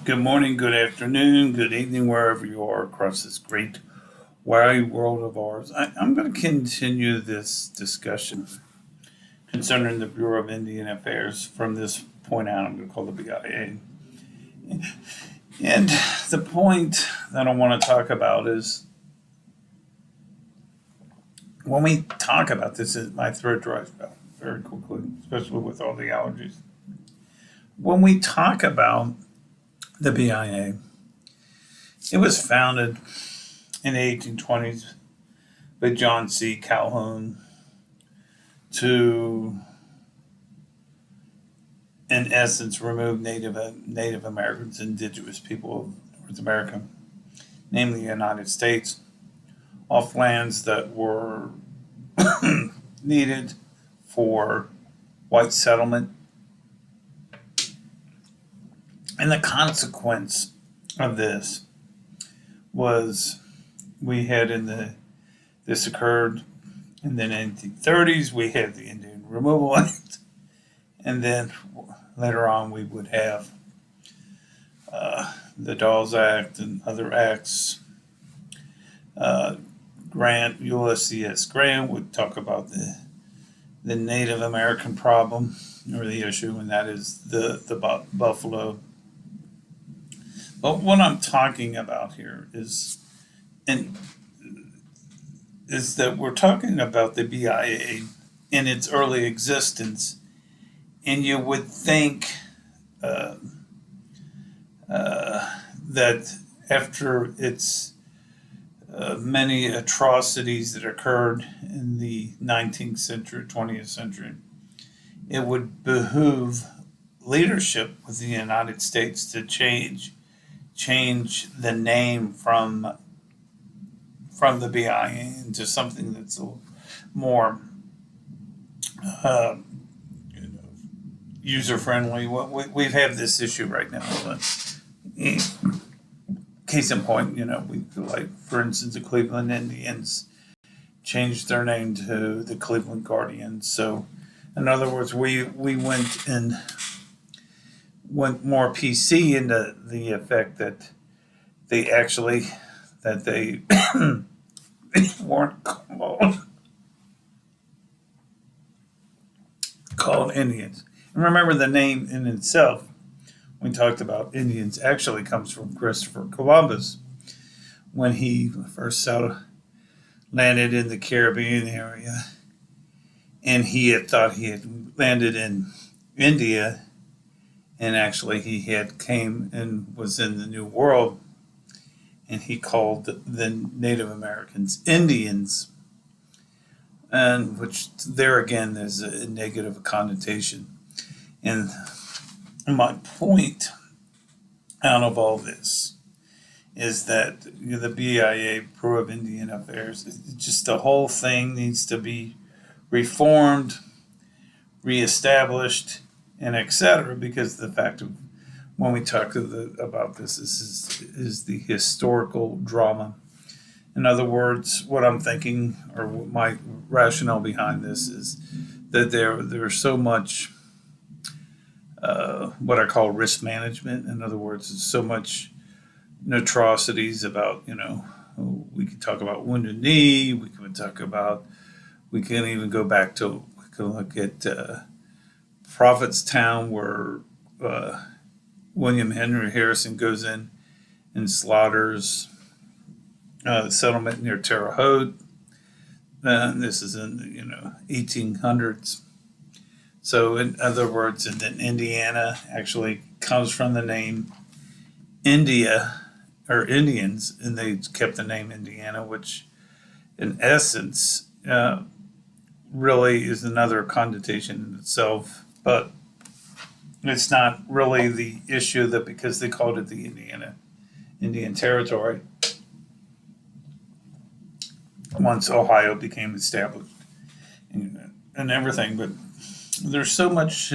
Good morning, good afternoon, good evening, wherever you are across this great wide world of ours. I'm going to continue this discussion concerning the Bureau of Indian Affairs from this point out. I'm going to call the BIA. And the point that I want to talk about is when we talk about this, my throat dries out very quickly, especially with all the allergies. When we talk about the BIA, it was founded in the 1820s by John C. Calhoun to, in essence, remove Native Americans, indigenous people of North America, namely the United States, off lands that were needed for white settlement. And the consequence of this was this occurred in the 1930s. We had the Indian Removal Act, and then later on we would have the Dawes Act and other acts. USCS Grant would talk about the Native American problem or the issue, and that is the buffalo. But what I'm talking about here is that we're talking about the BIA in its early existence, and you would think that after its many atrocities that occurred in the 19th century, 20th century, it would behoove leadership with the United States to change the name from the BIA into something that's a little more user friendly. We've had this issue right now. But case in point, for instance, the Cleveland Indians changed their name to the Cleveland Guardians. So, in other words, we went more PC into the effect that they weren't called Indians. And remember, the name in itself, we talked about Indians, actually comes from Christopher Columbus when he first landed in the Caribbean area, and he had thought he had landed in India. And actually, he had came and was in the New World, and he called the Native Americans Indians, and which there again there's a negative connotation. And my point out of all this is that the BIA, Bureau of Indian Affairs, just the whole thing needs to be reformed, reestablished, and etc. Because the fact of when we talk about this is the historical drama. In other words, what I'm thinking or what my rationale behind this is that there's so much what I call risk management. In other words, so much atrocities about we could talk about Wounded Knee. We can even go back to we can look at Prophetstown, where William Henry Harrison goes in and slaughters the settlement near Terre Haute. This is in the 1800s. So, in other words, and then Indiana actually comes from the name India or Indians, and they kept the name Indiana, which, in essence, really is another connotation in itself. But it's not really the issue that because they called it the Indian Territory once Ohio became established and everything. But there's so much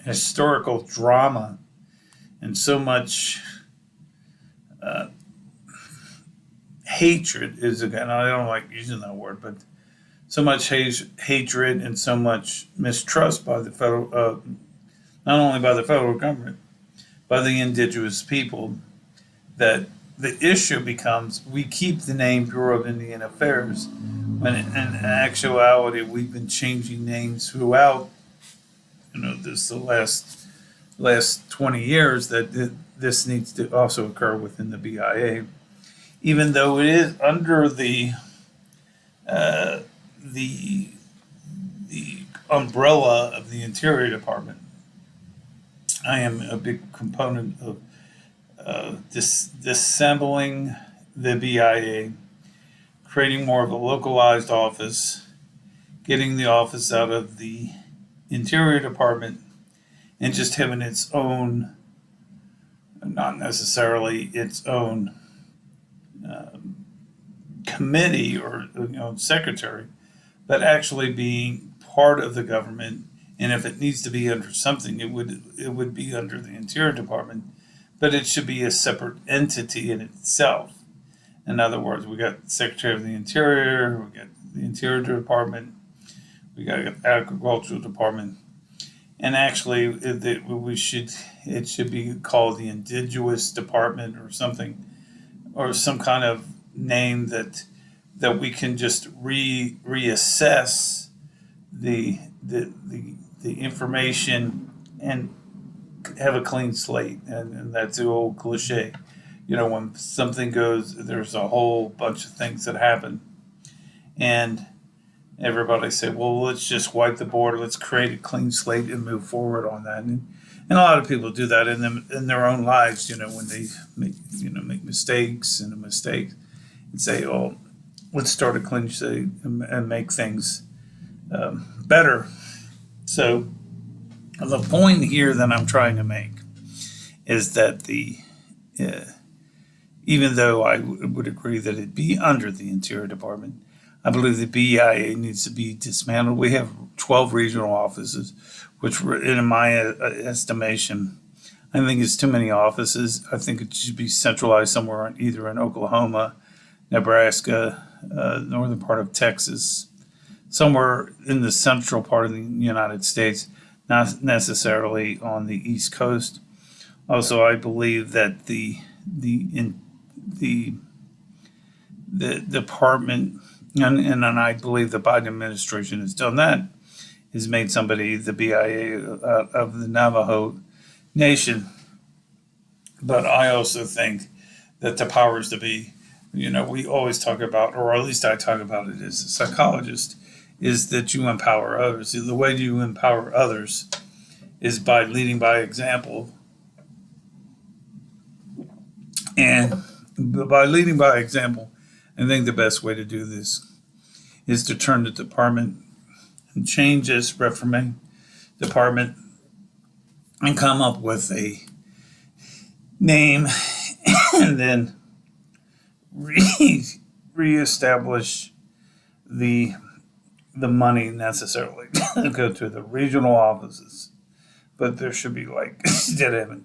historical drama and so much hatred is again, I don't like using that word, but so much hatred and so much mistrust by the not only by the federal government, by the indigenous people, that the issue becomes we keep the name Bureau of Indian Affairs when in actuality we've been changing names throughout this the last 20 years that this needs to also occur within the BIA, even though it is under uh, the the umbrella of the Interior Department. I am a big component of disassembling the BIA, creating more of a localized office, getting the office out of the Interior Department, and just having its own, not necessarily its own committee or secretary, but actually being part of the government. And if it needs to be under something, it would be under the Interior Department, but it should be a separate entity in itself. In other words, we got the Secretary of the Interior, we got the Interior Department, we got the Agricultural Department, and actually it should be called the Indigenous Department or something, or some kind of name that we can just reassess the the information and have a clean slate. And that's the old cliche. When something goes, there's a whole bunch of things that happen, and everybody say, well, let's just wipe the board, let's create a clean slate and move forward on that. And a lot of people do that in their own lives, when they make mistakes and a mistake, and say, oh, let's start a clean slate and make things better. So the point here that I'm trying to make is that uh, even though I would agree that it be under the Interior Department, I believe the BIA needs to be dismantled. We have 12 regional offices, which, in my estimation, I think it's too many offices. I think it should be centralized somewhere, either in Oklahoma, Nebraska, northern part of Texas, somewhere in the central part of the United States, not necessarily on the East Coast. Also, I believe that the department, and I believe the Biden administration has done that, has made somebody the BIA of the Navajo Nation. But I also think that the powers to be, we always talk about, or at least I talk about it as a psychologist, is that you empower others. The way you empower others is by leading by example. And by leading by example, I think the best way to do this is to turn the department and change this reforming department and come up with a name and then reestablish the money necessarily to go to the regional offices. But there should be, like, instead of having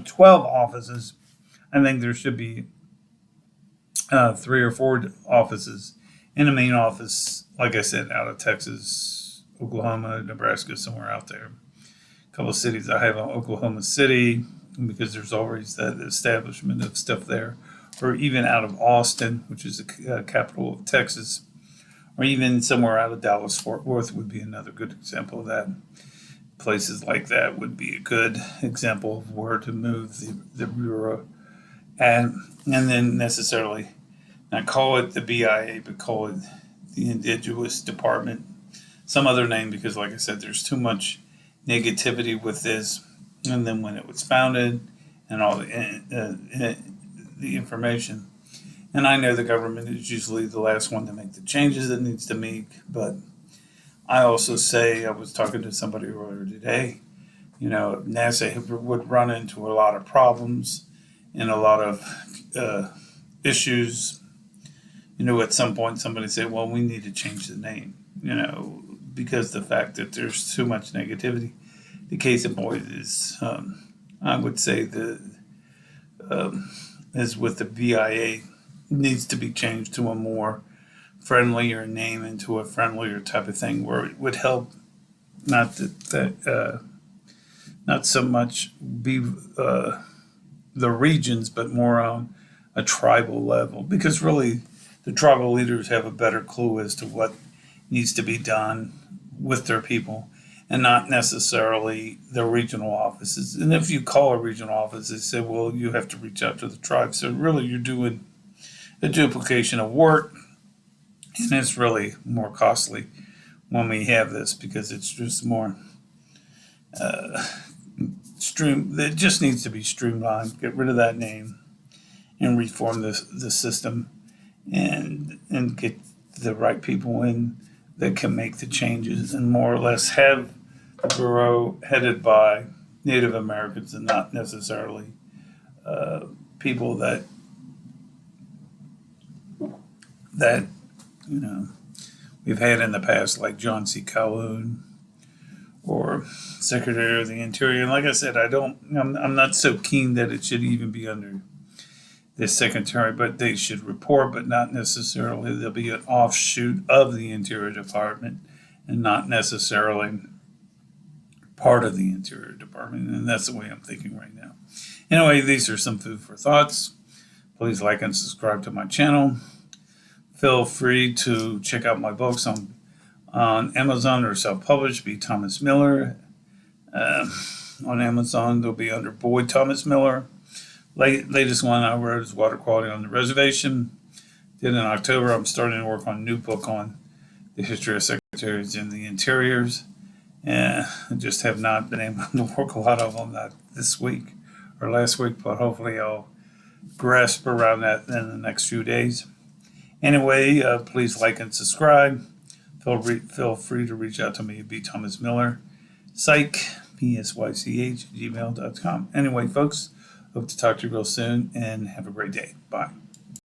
12 offices, I think there should be 3 or 4 offices in a main office, like I said, out of Texas, Oklahoma, Nebraska, somewhere out there. A couple of cities I have in Oklahoma City, because there's always that establishment of stuff there, or even out of Austin, which is the capital of Texas, or even somewhere out of Dallas, Fort Worth would be another good example of that. Places like that would be a good example of where to move the Bureau, and then necessarily not call it the BIA, but call it the Indigenous Department, some other name, because, like I said, there's too much negativity with this. And then when it was founded and all the information, and I know the government is usually the last one to make the changes it needs to make, but I also say, I was talking to somebody earlier today, NASA would run into a lot of problems and a lot of issues. At some point somebody said, well, we need to change the name, because the fact that there's too much negativity. The case in point is, I would say, is with the BIA, needs to be changed to a more friendlier name into a friendlier type of thing where it would help not not so much be the regions, but more on a tribal level, because really the tribal leaders have a better clue as to what needs to be done with their people, and not necessarily the regional offices. And if you call a regional office, they say, well, you have to reach out to the tribe. So really you're doing a duplication of work, and it's really more costly when we have this, because it's just more it just needs to be streamlined. Get rid of that name and reform the system, and get the right people in that can make the changes, and more or less have the bureau headed by Native Americans and not necessarily people that we've had in the past, like John C. Calhoun or Secretary of the Interior. And like I said, I'm not so keen that it should even be under this secretary, but they should report, but not necessarily. There'll be an offshoot of the Interior Department and not necessarily part of the Interior Department. And that's the way I'm thinking right now. Anyway, these are some food for thoughts. Please like and subscribe to my channel. Feel free to check out my books on Amazon or self-published. Be Thomas Miller. On Amazon, they'll be under Boyd Thomas Miller. Latest one I wrote is Water Quality on the Reservation. Then in October, I'm starting to work on a new book on the history of secretaries in the interiors. And I just have not been able to work a lot of them, not this week or last week, but hopefully I'll grasp around that in the next few days. Anyway, please like and subscribe. Feel free to reach out to me at B. Thomas Miller, psych, PSYCH, gmail.com. Anyway, folks, hope to talk to you real soon, and have a great day. Bye.